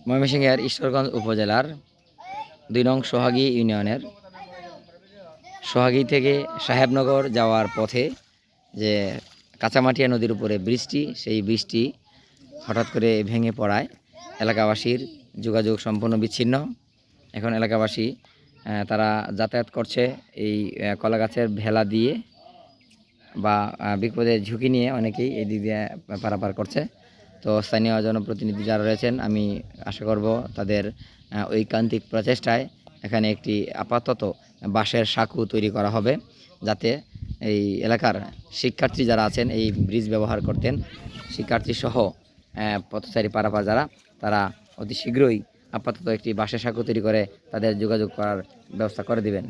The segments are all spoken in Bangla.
ময়মনসিংহের ঈশ্বরগঞ্জ উপজেলার ২ নং সোহাগী ইউনিয়নের সোহাগী থেকে সাহেবনগর যাওয়ার পথে যে কাঁচামাটিয়া নদীর উপরে বৃষ্টি, সেই বৃষ্টি হঠাৎ করে ভেঙে পড়ায় এলাকাবাসীর যোগাযোগ সম্পূর্ণ বিচ্ছিন্ন। এখন এলাকাবাসী তারা যাতায়াত করছে এই কলা গাছের ভেলা দিয়ে বা বিপদের ঝুঁকি নিয়ে অনেকেই এই দিক দিয়ে পারাপার করছে। তো স্থানীয় জনপ্রতিনিধি যারা রয়েছেন, আমি আশা করব তাদের ঐকান্তিক প্রচেষ্টায় এখানে একটি আপাতত বাঁশের সাঁকো তৈরি করা হবে, যাতে এই এলাকার শিক্ষার্থী যারা আছেন, এই ব্রিজ ব্যবহার করতেন শিক্ষার্থী সহ পথচারী পারাপার যারা, তারা অতি শীঘ্রই আপাতত একটি বাঁশের সাঁকো তৈরি করে তাদের যোগাযোগ করার ব্যবস্থা করে দিবেন।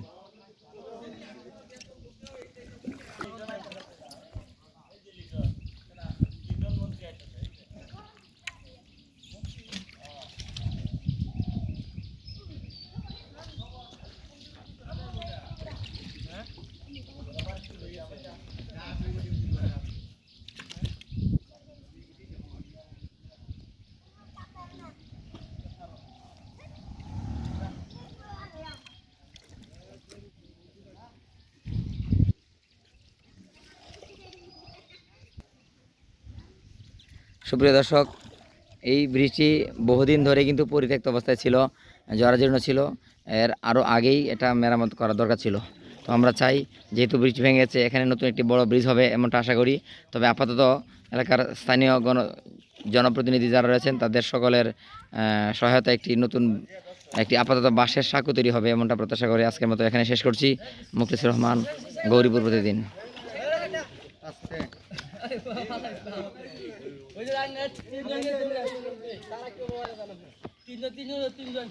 সুপ্রিয় দর্শক, এই ব্রিজটি বহুদিন ধরে কিন্তু পরিত্যক্ত অবস্থায় ছিল, জরাজীর্ণ ছিল। এর আরও আগেই এটা মেরামত করা দরকার ছিল। তো আমরা চাই, যেহেতু ব্রিজ ভেঙে গেছে, এখানে নতুন একটি বড় ব্রিজ হবে এমনটা আশা করি। তবে আপাতত এলাকার স্থানীয় জনপ্রতিনিধি যারা রয়েছেন, তাদের সকলের সহায়তা একটি আপাতত বাঁশের সাঁকো তৈরি হবে এমনটা প্রত্যাশা করে আজকের মতো এখানে শেষ করছি। মুখলিসুর রহমান, গৌরীপুর প্রতিদিন। তিনজন